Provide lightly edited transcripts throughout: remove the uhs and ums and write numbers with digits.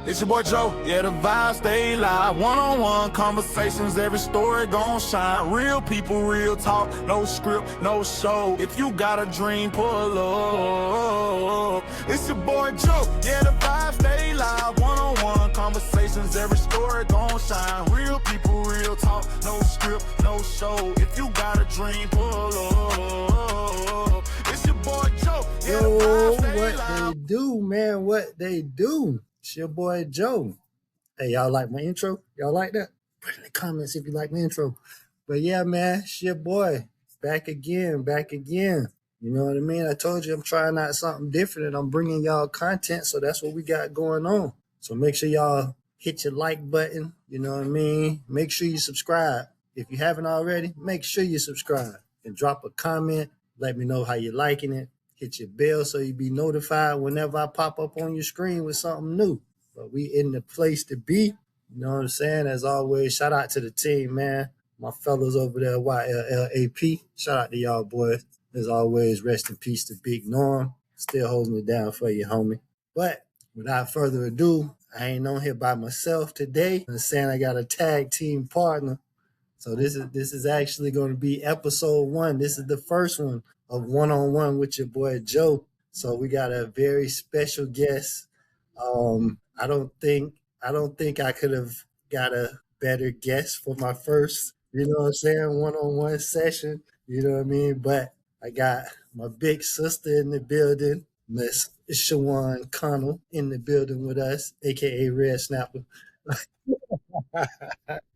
It's your boy Joe, yeah, the vibe stay live. One-on-one conversations, every story gon' shine. Real people, real talk, no script, no show. If you got a dream, pull up. It's your boy Joe, yeah, the vibe stay live. One-on-one conversations, every story gon' shine. Real people, real talk, no script, no show. If you got a dream, pull up. It's your boy Joe, yeah, the vibe stay live. What they do, man, what they do. It's your boy Joe. Hey, y'all like my intro? Y'all like that? Put in the comments if you like my intro. But yeah, man, it's your boy. Back again. You know what I mean? I told you I'm trying out something different and I'm bringing y'all content, so that's what we got going on. So make sure y'all hit your like button, you know what I mean? Make sure you subscribe. If you haven't already, make sure you subscribe and drop a comment. Let me know how you're liking it. Hit your bell so you be notified whenever I pop up on your screen with something new. But we in the place to be. You know what I'm saying? As always, shout out to the team, man. My fellas over there, YLLAP. Shout out to y'all, boys. As always, rest in peace to Big Norm. Still holding it down for you, homie. But without further ado, I ain't on here by myself today. I'm saying I got a tag team partner. So this is actually going to be episode 1. This is the first one of One-on-One with your boy Joe. So we got a very special guest. I don't think I could have got a better guest for my first, you know what I'm saying, one-on-one session. You know what I mean? But I got my big sister in the building, Miss Shajuan Connell, in the building with us, aka Red Snapper.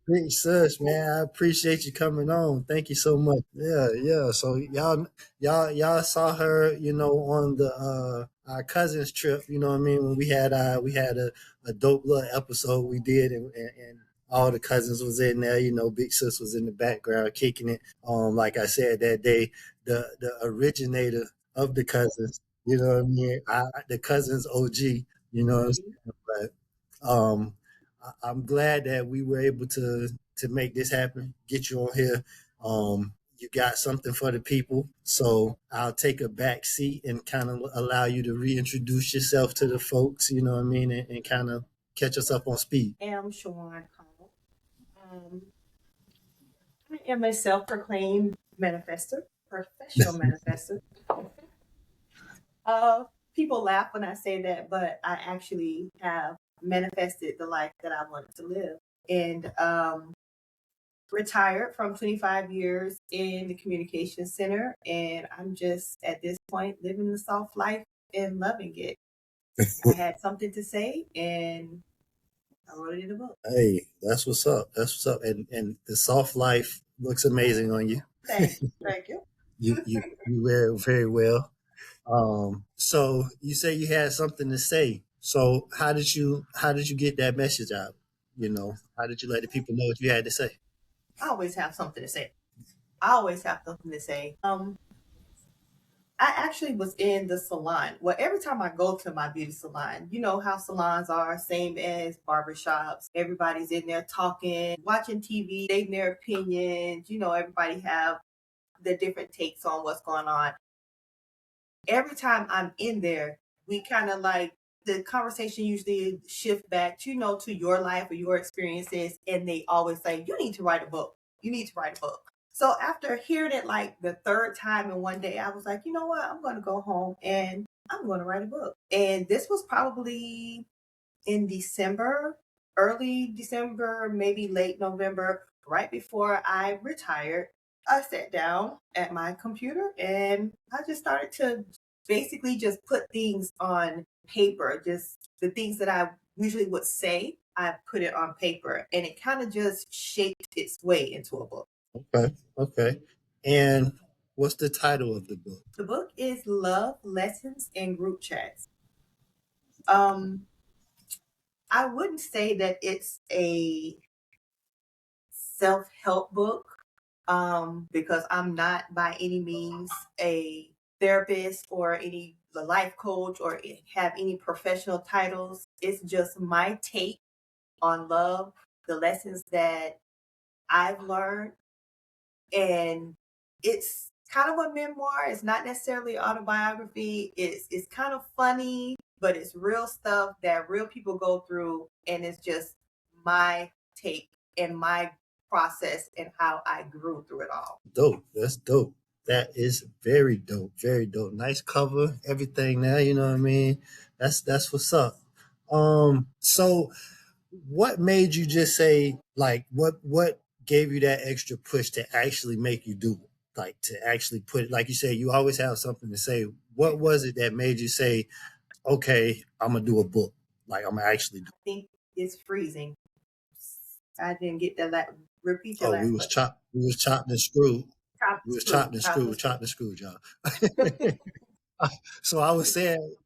Big sis, man, I appreciate you coming on. Thank you so much. Yeah. So y'all saw her, you know, on the our cousins trip. You know what I mean? When we had a dope little episode we did, and all the cousins was in there. You know, Big sis was in the background kicking it. Like I said that day, the originator of the cousins. You know what I mean? The cousins OG. You know what I'm saying? But I'm glad that we were able to make this happen, get you on here. You got something for the people, so I'll take a back seat and kind of allow you to reintroduce yourself to the folks, you know what I mean, and kind of catch us up on speed. I am Shajuan Connell. I am a self-proclaimed manifestor, professional manifestor. People laugh when I say that, but I actually have manifested the life that I wanted to live. And retired from 25 years in the communication center. And I'm just at this point living the soft life and loving it. I had something to say and I wrote it in a book. Hey, that's what's up. And the soft life looks amazing on you. Thank you. You wear it very well. So you say you had something to say. So how did you get that message out? You know, how did you let the people know what you had to say? I always have something to say. I actually was in the salon. Well, every time I go to my beauty salon, you know how salons are, same as barbershops. Everybody's in there talking, watching TV, stating their opinions. You know, everybody have the different takes on what's going on. Every time I'm in there, we kind of like the conversation usually shift back to, you know, to your life or your experiences. And they always say, you need to write a book. You need to write a book. So after hearing it like the third time in one day, I was like, you know what? I'm going to go home and I'm going to write a book. And this was probably in December, early December, maybe late November, right before I retired. I sat down at my computer and I just started to basically just put things on paper, just the things that I usually would say, I put it on paper and it kind of just shaped its way into a book. Okay. And what's the title of the book? The book is Love Lessons in Group Chats. I wouldn't say that it's a self-help book because I'm not by any means a therapist or a life coach or have any professional titles. It's just my take on love, the lessons that I've learned. And it's kind of a memoir. It's not necessarily autobiography. It's kind of funny, but it's real stuff that real people go through, and it's just my take and my process and how I grew through it all. Dope. That's dope. That is very dope. Very dope. Nice cover. Everything there. You know what I mean? That's what's up. So what made you just say like what gave you that extra push to actually make you do it? Like to actually put it, like you said, you always have something to say. What was it that made you say, okay, I'm gonna do a book? Like I'm gonna actually do. I think it's freezing. I didn't get that. Repeat your Oh, last question. we was chopped and screwed. Chop We the was screw. Chop the chopped and screwed, y'all. So I was saying,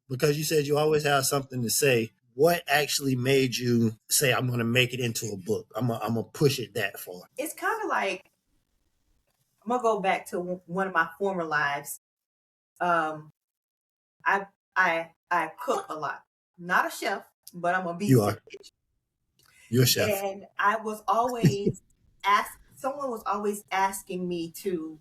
because you said you always have something to say, what actually made you say, I'm going to make it into a book? I'm gonna push it that far. It's kind of like, I'm gonna go back to one of my former lives. Um, I I cook a lot. Not a chef, but I'm gonna be You are. You're a chef. And I was always asked. Someone was always asking me to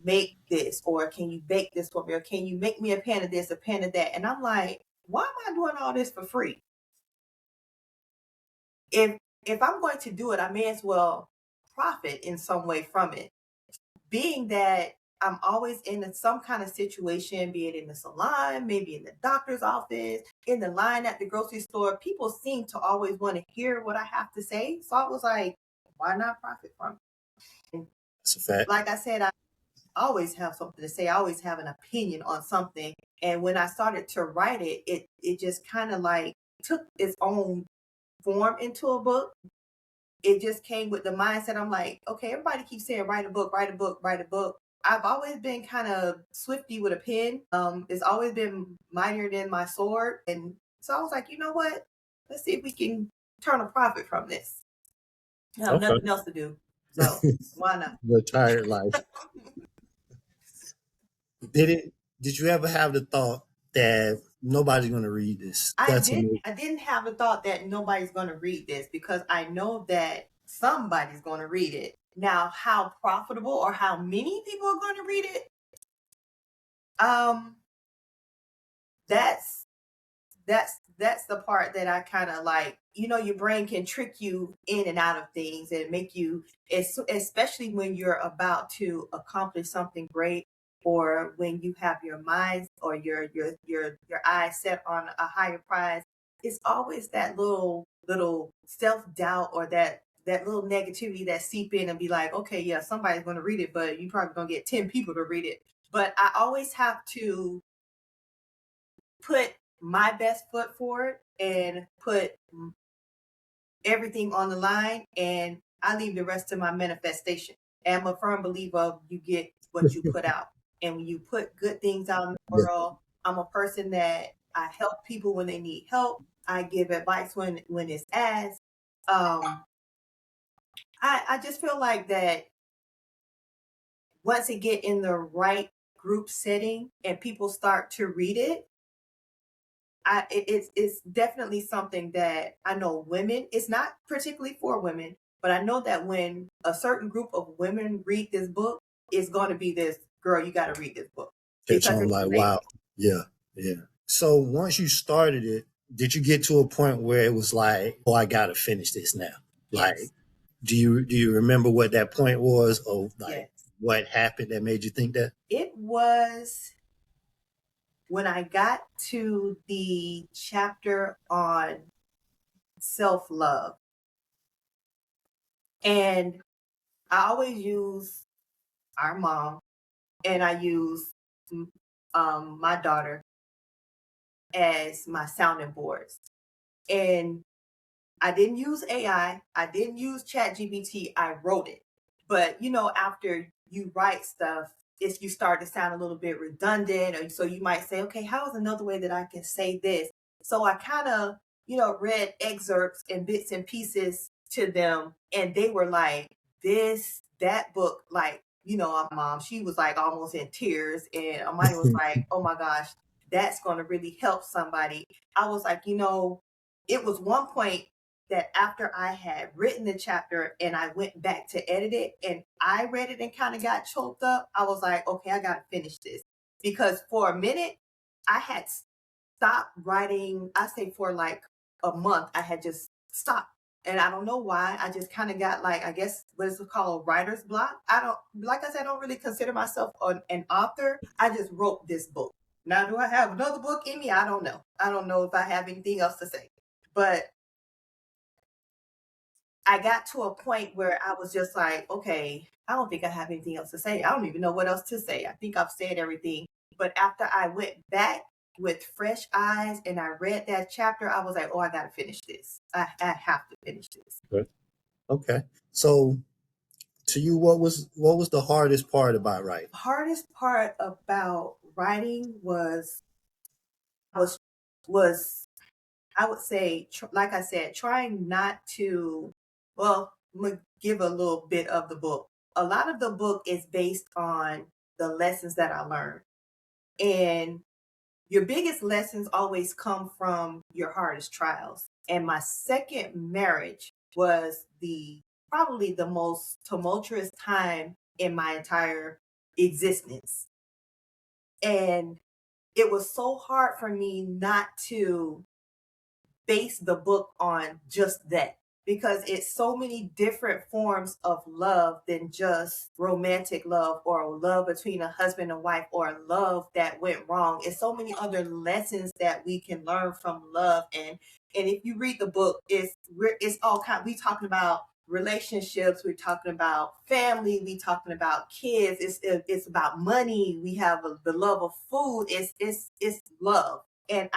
make this, or can you bake this for me, or can you make me a pan of this, a pan of that? And I'm like, why am I doing all this for free? If I'm going to do it, I may as well profit in some way from it. Being that I'm always in some kind of situation, be it in the salon, maybe in the doctor's office, in the line at the grocery store, people seem to always want to hear what I have to say. So I was like, why not profit from it? And That's a fact. like I said, I always have something to say. I always have an opinion on something. And when I started to write it, it just kind of like took its own form into a book. It just came with the mindset. I'm like, okay, everybody keeps saying write a book, write a book, write a book. I've always been kind of swifty with a pen. It's always been mightier than my sword. And so I was like, you know what? Let's see if we can turn a profit from this. I have Okay. nothing else to do. So why not? Retired life. Did you ever have the thought that nobody's going to read this? I That's amazing. didn't have the thought that nobody's going to read this, because I know that somebody's going to read it. Now, how profitable or how many people are going to read it? That's the part that I kind of like. You know, your brain can trick you in and out of things and make you, especially when you're about to accomplish something great, or when you have your mind or your eyes set on a higher prize. It's always that little self-doubt, or that little negativity that seep in and be like, okay, yeah, somebody's going to read it, but you probably going to get 10 people to read it. But I always have to put my best foot forward and put everything on the line, and I leave the rest to my manifestation. And I'm a firm believer of you get what you put out. And when you put good things out in the world, I'm a person that I help people when they need help. I give advice when it's asked. I just feel like that once it get in the right group setting and people start to read it, it's definitely something that I know women, it's not particularly for women, but I know that when a certain group of women read this book, it's going to be this, girl, you got to read this book. Catch on like, wow. Yeah. So once you started it, did you get to a point where it was like, oh, I got to finish this now? Like, Yes. do you remember what that point was, or like Yes. what happened that made you think that? It was when I got to the chapter on self-love. And I always use our mom, and I use my daughter as my sounding boards. And I didn't use AI. I didn't use ChatGPT. I wrote it. But you know, after you write stuff, you start to sound a little bit redundant, or so you might say, okay, how is another way that I can say this? So I kind of, read excerpts and bits and pieces to them, and they were like, that book, like, our mom, she was like almost in tears, and Amani was like, oh my gosh, that's going to really help somebody. I was like, it was one point that after I had written the chapter and I went back to edit it and I read it and kind of got choked up, I was like, okay, I got to finish this. Because for a minute, I had stopped writing. I say for like a month, I had just stopped. And I don't know why. I just kind of got like, I guess what is it called, writer's block. I don't, like I said, I don't really consider myself an author. I just wrote this book. Now, do I have another book in me? I don't know. I don't know if I have anything else to say. But I got to a point where I was just like, okay, I don't think I have anything else to say. I don't even know what else to say. I think I've said everything. But after I went back with fresh eyes and I read that chapter, I was like, oh, I got to finish this. I have to finish this. Okay. So to you, what was the hardest part about writing? Hardest part about writing was I would say, like I said, trying not to, well, I'm going to give a little bit of the book. A lot of the book is based on the lessons that I learned. And your biggest lessons always come from your hardest trials. And my second marriage was probably the most tumultuous time in my entire existence. And it was so hard for me not to base the book on just that, because it's so many different forms of love than just romantic love or love between a husband and wife or love that went wrong. It's so many other lessons that we can learn from love. And if you read the book, it's all kind. We talking about relationships, we're talking about family, we talking about kids, it's about money, we have the love of food, it's love. And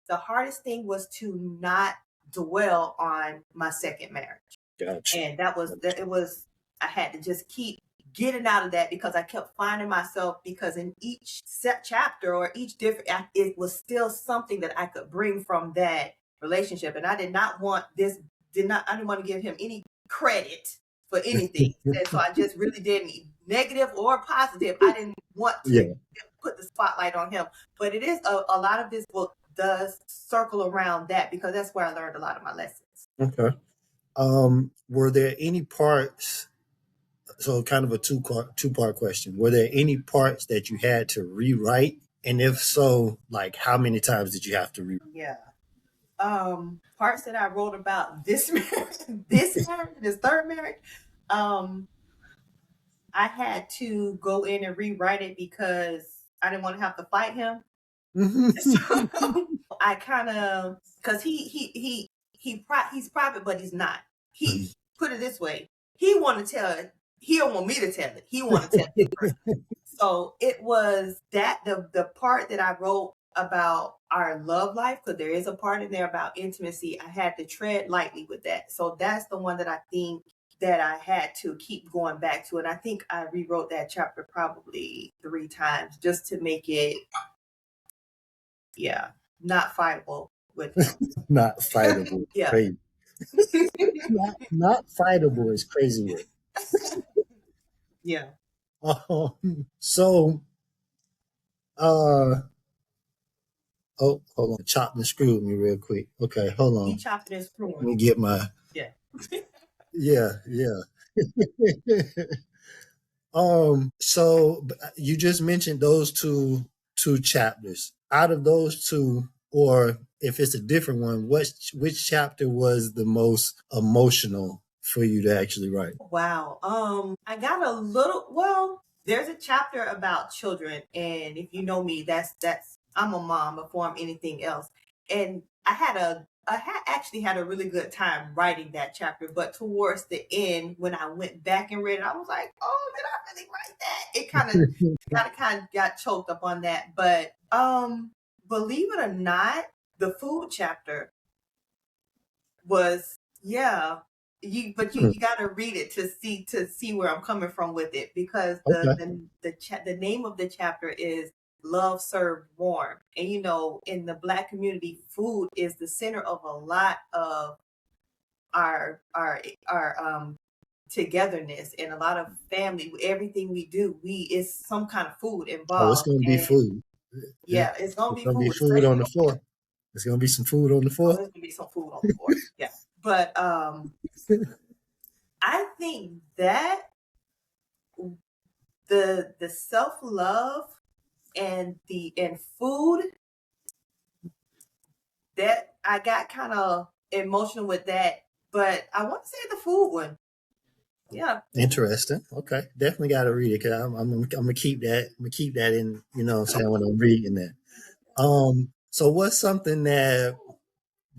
the hardest thing was to not dwell on my second marriage. Gotcha. And I had to just keep getting out of that, because I kept finding myself, because in each chapter or each different, it was still something that I could bring from that relationship. And I didn't want to give him any credit for anything. And so I just really didn't, negative or positive. I didn't want to put the spotlight on him. But it is a lot of this book does circle around that, because that's where I learned a lot of my lessons. Okay. Were there any parts, so kind of a two-part question, were there any parts that you had to rewrite? And if so, like how many times did you have to rewrite? Yeah. Parts that I wrote about this marriage, this third marriage, I had to go in and rewrite it because I didn't want to have to fight him. So I kind of, because he's private, but he's not. He put it this way: he don't want me to tell it. He want to tell it first. So it was that the part that I wrote about our love life, because there is a part in there about intimacy. I had to tread lightly with that. So that's the one that I think that I had to keep going back to. And I think I rewrote that chapter probably 3 times just to make it, not fightable with him. Not fightable. Yeah. Crazy. not fightable is crazy. Yeah. So, oh, hold on. Chopped and screwed me real quick. Okay, hold on. He chopped and screwed. Let me get my. Yeah. Yeah. So you just mentioned those two chapters. Out of those two, or if it's a different one, which chapter was the most emotional for you to actually write? Wow. I got a little, well, there's a chapter about children, and if you know me, that's I'm a mom before I'm anything else. And I actually had a really good time writing that chapter, but towards the end, when I went back and read it, I was like, oh, did I really write that? It kind of got choked up on that. But believe it or not, the food chapter was, you got to read it to see where I'm coming from with it, because the name of the chapter is Love Served Warm. And in the Black community, food is the center of a lot of our togetherness, and a lot of family. Everything we do, is some kind of food involved. Oh, it's gonna be food. Yeah, it's gonna be food. Food on the floor. There's gonna be some food on the floor. There's gonna be some food on the floor. Yeah, but I think that the self-love and food that I got kind of emotional with that, but I want to say the food one. Yeah. Interesting. Okay, definitely got to read it because I'm gonna keep that. I'm gonna keep that in. You know, what I'm saying when I'm reading that. So what's something that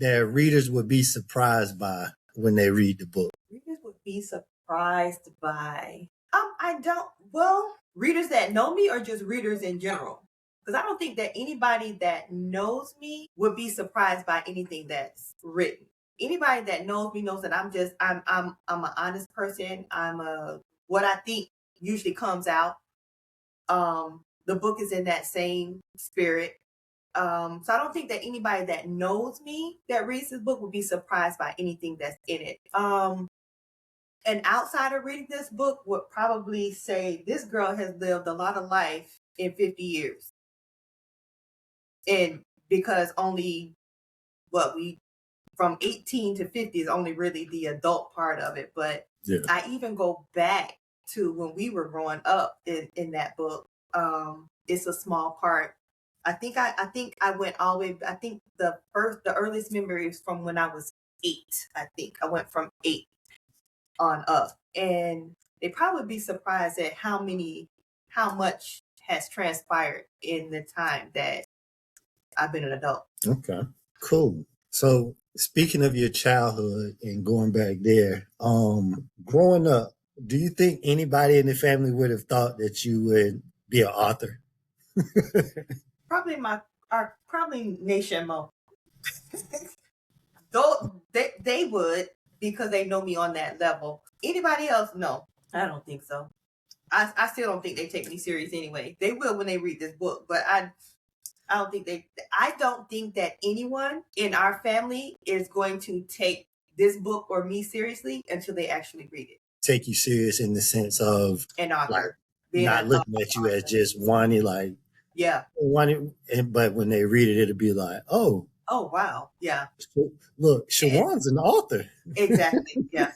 readers would be surprised by when they read the book? Readers would be surprised by. I don't. Well, readers that know me or just readers in general. Because I don't think that anybody that knows me would be surprised by anything that's written. Anybody that knows me knows that I'm an honest person. What I think usually comes out. The book is in that same spirit. So I don't think that anybody that knows me that reads this book would be surprised by anything that's in it. An outsider reading this book would probably say this girl has lived a lot of life in 50 years. And because only from 18 to 50 is only really the adult part of it. But Yeah. I even go back to when we were growing up in that book. It's a small part. I think I went all the way. I think the earliest memory is from when I was 8. I think I went from 8 on up, and they probably be surprised at how much has transpired in the time that I've been an adult. Okay, cool. So speaking of your childhood and going back there, growing up, do you think anybody in the family would have thought that you would be an author? Probably Nation Mo. Though they would, because they know me on that level. Anybody else? No, I don't think so. I still don't think they take me serious anyway. They will when they read this book, but I don't think that anyone in our family is going to take this book or me seriously until they actually read it. Take you serious in the sense of An author. like Being not an looking at you as just Wani, like Yeah. Wani, but when they read it, it'll be like, oh, wow. Yeah. look, Shajuan's an author. Exactly. Yeah.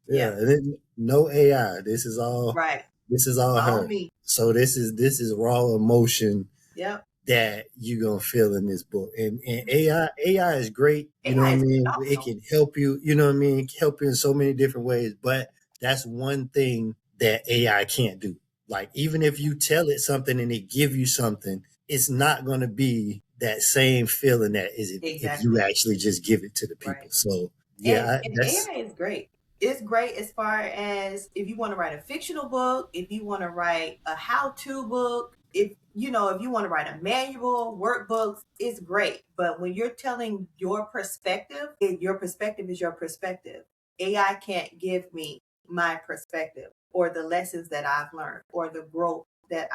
Yeah. And then no AI. This is all Right. This is all her. Me. So this is raw emotion Yep. that you're gonna feel in this book. And AI is great, you know what I mean? It can help you, you know what I mean, help you in so many different ways, but that's one thing that AI can't do. Like even if you tell it something and it give you something, it's not gonna be that same feeling that is it if you actually just give it to the people. Right. So yeah, and AI is great. It's great as far as if you want to write a fictional book, if you want to write a how-to book, if you want to write a manual, workbooks, it's great. But when you're telling your perspective, your perspective is your perspective. AI can't give me my perspective or the lessons that I've learned or the growth that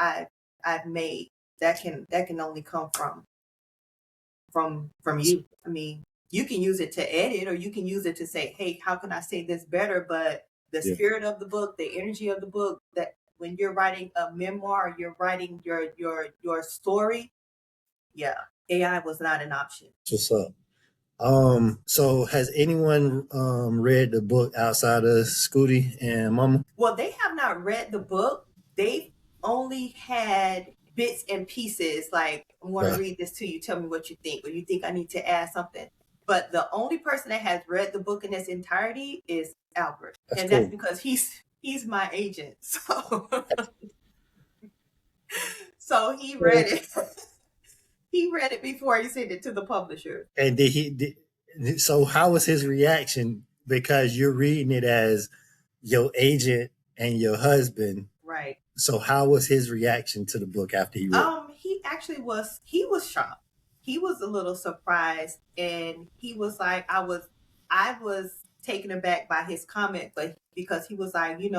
I've made. That can only come from you. I mean, you can use it to edit or you can use it to say, hey, how can I say this better? But the spirit of the book, the energy of the book, that when you're writing a memoir, you're writing your story. Yeah. AI was not an option. What's up? So has anyone read the book outside of Scooty and Mama? Well, they have not read the book. They've only had bits and pieces, like, I want to read this to you, tell me what you think, or you think I need to add something. But the only person that has read the book in its entirety is Albert. That's because he's my agent. So he read it. He read it before he sent it to the publisher. And so how was his reaction? Because you're reading it as your agent and your husband. Right. So how was his reaction to the book after he read it? He actually was shocked. He was a little surprised, and he was like, I was taken aback by his comment, but because he was like, he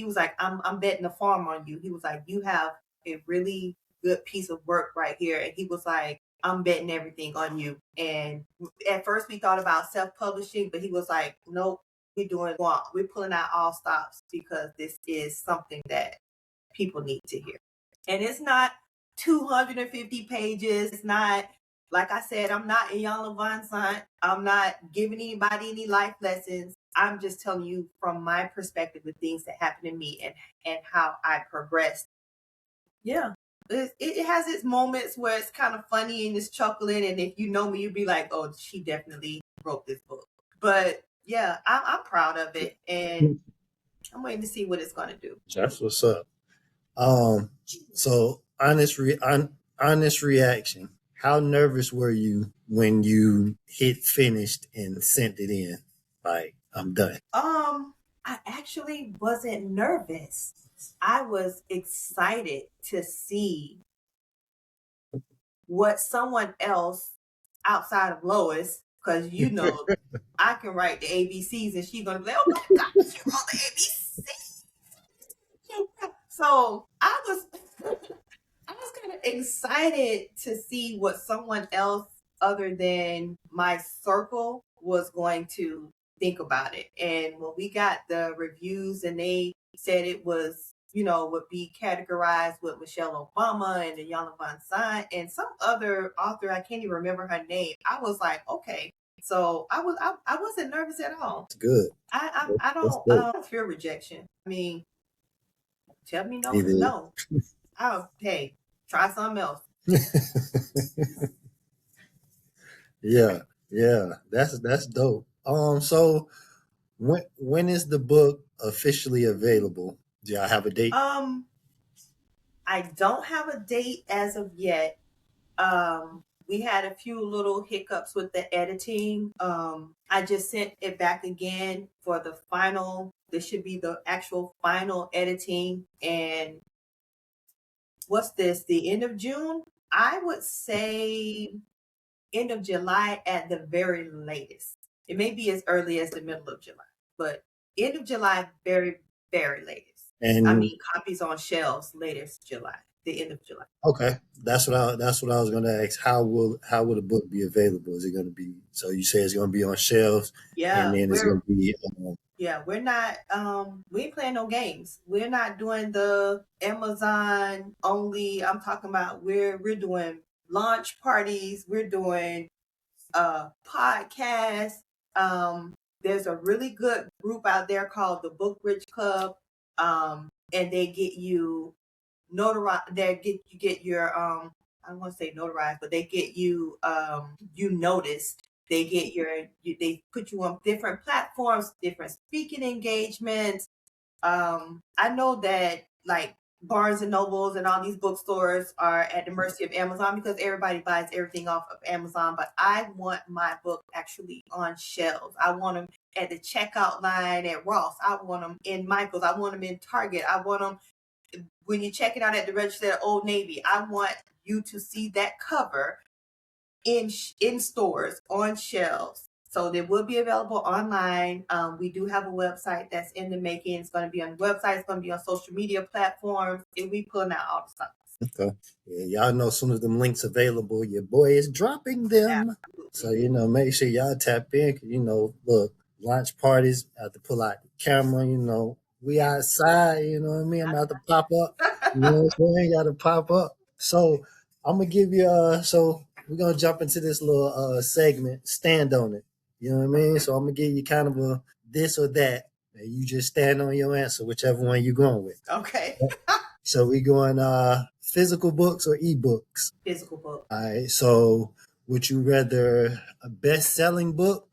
was like, I'm betting the farm on you. He was like, you have a really good piece of work right here. And he was like, I'm betting everything on you. And at first we thought about self-publishing, but he was like, nope, we're pulling out all stops because this is something that people need to hear. And it's not 250 pages. It's not, like I said, I'm not Iyanla Vanzant. I'm not giving anybody any life lessons. I'm just telling you from my perspective the things that happened to me and how I progressed. Yeah. it has its moments where it's kind of funny and it's chuckling, and if you know me, you'd be like, oh, she definitely wrote this book. But yeah, I'm proud of it, and I'm waiting to see what it's going to do. That's what's up. So honest reaction. How nervous were you when you hit finished and sent it in? Like, I'm done. I actually wasn't nervous. I was excited to see what someone else outside of Lois, because you know I can write the ABCs and she's gonna be like, oh my God, she wrote the ABCs. So I was kind of excited to see what someone else other than my circle was going to think about it. And when we got the reviews and they said it was, would be categorized with Michelle Obama and the Yana Van Zant and some other author, I can't even remember her name. I was like, okay. So I wasn't nervous at all. It's good. I don't fear rejection. I mean, tell me no is no. Hey, try something else. Yeah, that's dope. So when is the book officially available? Do y'all have a date? I don't have a date as of yet. We had a few little hiccups with the editing. I just sent it back again for the final. This should be the actual final editing. And what's this? The end of June? I would say end of July at the very latest. It may be as early as the middle of July, but end of July, very, very latest. And I mean, copies on shelves latest July, the end of July. Okay, that's what I was going to ask. How will the book be available? Is it going to be, so you say it's going to be on shelves? Yeah, and then it's going to be. Yeah, we're not. We ain't playing no games. We're not doing the Amazon only. I'm talking about we're doing launch parties. We're doing podcasts. There's a really good group out there called the Book Rich Club, and they get you notarized. You get your I don't want to say notarized, but they get you you noticed. They get they put you on different platforms, different speaking engagements. I know that like Barnes and Nobles and all these bookstores are at the mercy of Amazon because everybody buys everything off of Amazon. But I want my book actually on shelves. I want them at the checkout line at Ross. I want them in Michael's. I want them in Target. I want them when you check it out at the register at Old Navy. I want you to see that cover in stores on shelves. So they will be available online. We do have a website that's in the making. It's going to be on the website. It's going to be on social media platforms. And we pulling out all the stuff. Okay. Yeah, y'all know as soon as them links available, your boy is dropping them. Absolutely. So, make sure y'all tap in. Look, launch parties, I have to pull out the camera, we outside, you know what I mean? I'm about to pop up. We got to pop up. So I'm going to give you, so we're going to jump into this little segment, stand on it. You know what I mean? So I'm going to give you kind of a this or that. And you just stand on your answer, whichever one you're going with. Okay. So we going physical books or ebooks? Physical book. All right. So would you rather a best-selling book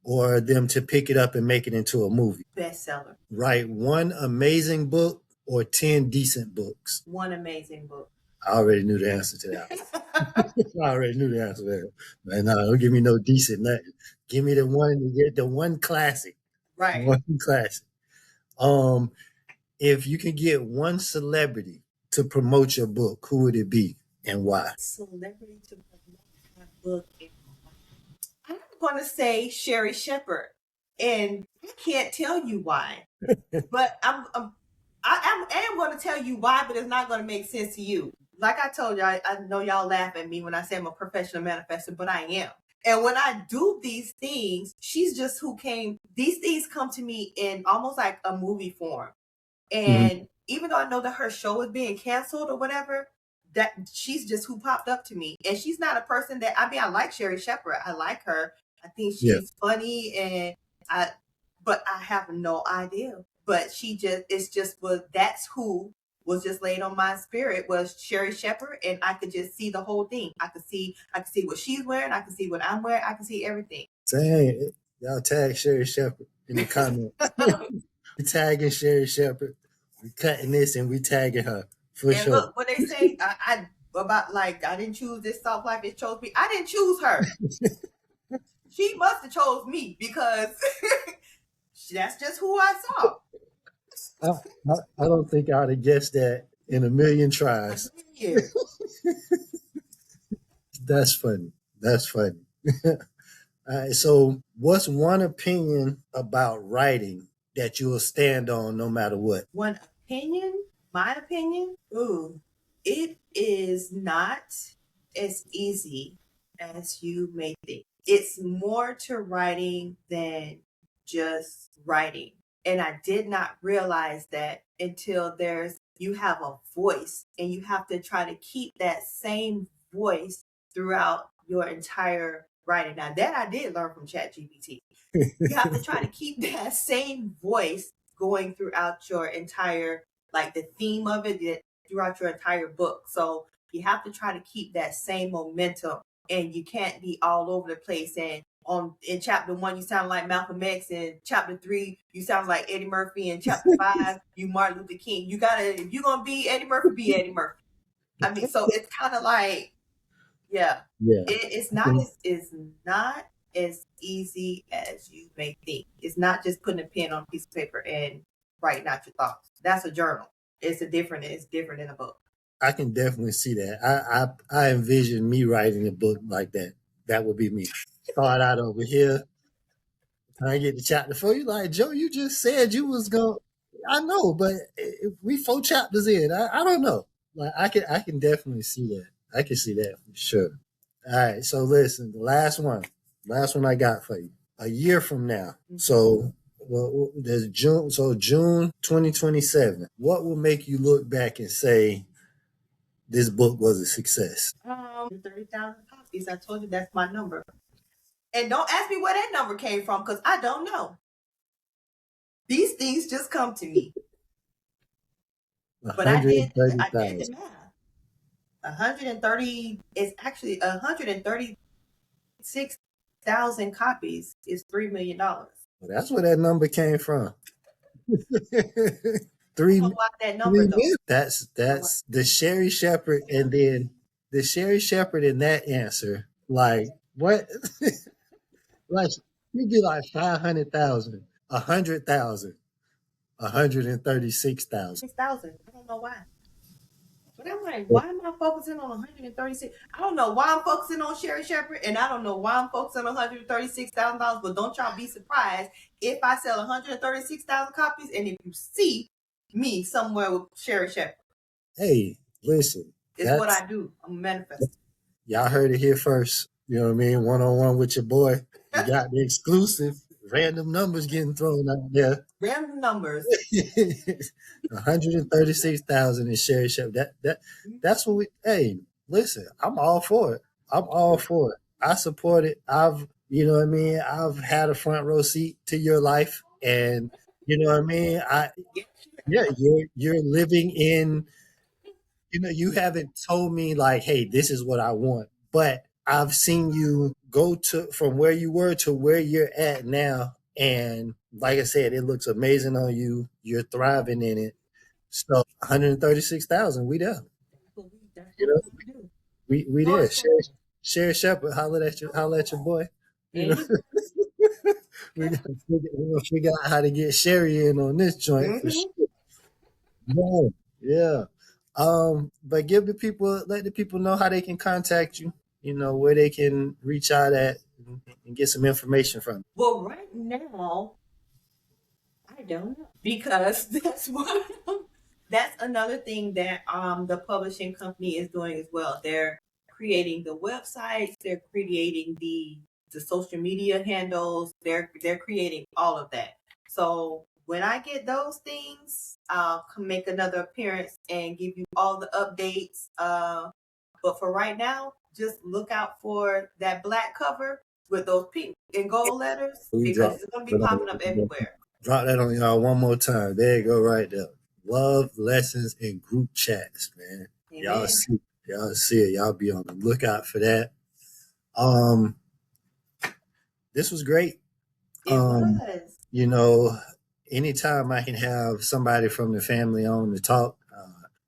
or them to pick it up and make it into a movie? Bestseller. Write one amazing book or 10 decent books? One amazing book. I already knew the answer to that. I already knew the answer to that. Man, no, don't give me no decent nothing. Give me the one classic. Right. One classic. If you could get one celebrity to promote your book, who would it be and why? Celebrity to promote my book and why? I'm going to say Sherry Shepherd, and I can't tell you why, but I am going to tell you why, but it's not going to make sense to you. Like I told y'all, I know y'all laugh at me when I say I'm a professional manifestor, but I am. And when I do these things, she's just who came. These things come to me in almost like a movie form. And even though I know that her show is being canceled or whatever, that she's just who popped up to me. And she's not a person that, I like Sherry Shepherd. I like her. I think she's funny but I have no idea. But it's just, that's who was just laid on my spirit was Sherry Shepherd, and I could just see the whole thing. I could see what she's wearing, I could see what I'm wearing, I could see everything. Dang, y'all tag Sherry Shepherd in the comment. We tagging Sherry Shepherd. We cutting this and we tagging her for and sure. Look, when they say I didn't choose this soft life, it chose me. I didn't choose her. She must have chose me because that's just who I saw. I don't think I'd have guessed that in a million tries. Yeah. That's funny. That's funny. All right, so what's one opinion about writing that you will stand on no matter what? One opinion? My opinion? Ooh, it is not as easy as you may think. It's more to writing than just writing. And I did not realize that until you have a voice and you have to try to keep that same voice throughout your entire writing. Now that I did learn from ChatGPT. You have to try to keep that same voice going throughout your entire, like the theme of it, throughout your entire book. So you have to try to keep that same momentum, and you can't be all over the place. And in chapter 1, you sound like Malcolm X. In chapter 3, you sound like Eddie Murphy. In chapter 5, you Martin Luther King. You gotta, if you're gonna be Eddie Murphy, be Eddie Murphy. I mean, so it's kind of like, yeah. It's not as easy as you may think. It's not just putting a pen on a piece of paper and writing out your thoughts. That's a journal. It's different in a book. I can definitely see that. I envision me writing a book like that. That would be me. Start out over here. I get the chapter for you. Like, Joe, you just said you was going. I know, but if we 4 chapters in. I don't know. Like, I can definitely see that. I can see that for sure. All right. So listen, the last one I got for you. A year from now. So there's June. So June 2027. What will make you look back and say this book was a success? 30,000 copies. I told you that's my number. And don't ask me where that number came from because I don't know. These things just come to me. But I did the math. 130 is actually 136,000 copies is $3 million. Well, that's where that number came from. 3 million. That number though. That's the Sherry Shepherd, and then the Sherry Shepherd in that answer. Like what? Like you get like 500,000, 100,000, 136,000. 6,000. I don't know why. But I'm like, why am I focusing on 136? I don't know why I'm focusing on Sherry Shepherd, and I don't know why I'm focusing on $136,000. But don't y'all be surprised if I sell 136,000 copies, and if you see me somewhere with Sherry Shepherd. Hey, listen. It's what I do. I'm a manifestor. Y'all heard it here first. You know what I mean? One-on-one with your boy. You got the exclusive. Random numbers getting thrown out there. Random numbers. 136,000 in Sherry Shepherd. That's what we. Hey, listen. I'm all for it. I support it. You know what I mean? I've had a front row seat to your life, and you know what I mean. You're living in. You know, you haven't told me like, hey, this is what I want, but I've seen you go from where you were to where you're at now. And like I said, it looks amazing on you. You're thriving in it. So 136,000, we there. You know, we there. Sherry Shepherd, holler at your boy. You know, we're gonna figure out how to get Sherry in on this joint for sure. Yeah. But let the people know how they can contact you, you know, where they can reach out at and get some information from you. Well, right now, I don't know, because that's another thing that the publishing company is doing as well. They're creating the websites, they're creating the social media handles, they're creating all of that. So when I get those things, I'll make another appearance and give you all the updates. But for right now, just look out for that black cover with those pink and gold letters, because it's going to be popping up everywhere. Drop that on y'all one more time. There you go, right there. love lessons and group chats, man. Amen. Y'all see it. Y'all be on the lookout for that. Um, this was great. It was. You know, anytime I can have somebody from the family on to talk,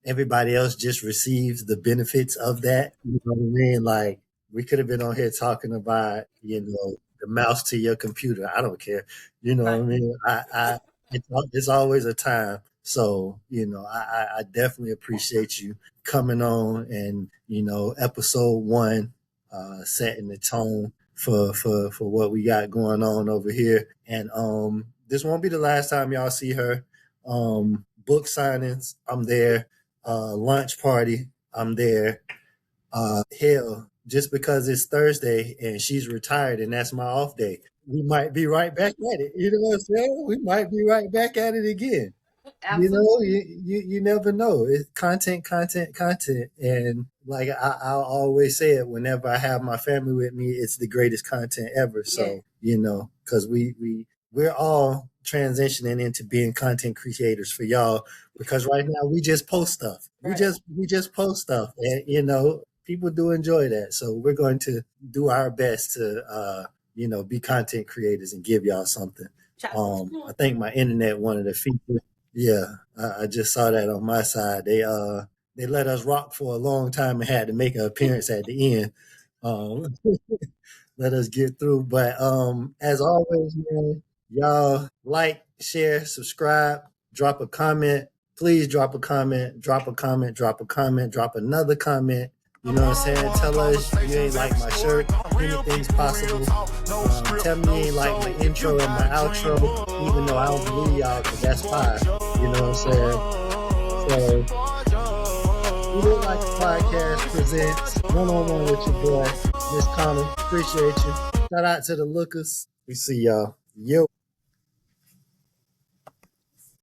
everybody else just receives the benefits of that. You know what I mean? Like, we could have been on here talking about, the mouse to your computer. I don't care. You know what I Right. mean? It's always a time. So, I definitely appreciate you coming on and, episode 1, setting the tone for what we got going on over here. And this won't be the last time y'all see her. Book signings, I'm there. Lunch party, I'm there. Hell, just because it's Thursday and she's retired and that's my off day, we might be right back at it. You know what I'm saying? We might be right back at it again. Absolutely. You never know. It's content, and like I'll always say it whenever I have my family with me, it's the greatest content ever. So because we're all transitioning into being content creators for y'all, because right now we just post stuff. Right. We just post stuff, and people do enjoy that. So we're going to do our best to be content creators and give y'all something. I think my internet wanted to feature. Yeah, I just saw that on my side. They let us rock for a long time and had to make an appearance at the end. Let us get through. But as always, man, y'all like, share, subscribe, drop a comment. Please drop a comment, drop another comment. You know what I'm saying? Tell us you ain't like my shirt. Anything's possible. Tell me you ain't like my intro and my outro, even though I don't believe y'all, because that's fire. You know what I'm saying? So, we look like a podcast presents one-on-one with your boy, Miss Connell. Appreciate you. Shout out to the lookers. We see y'all. Yo.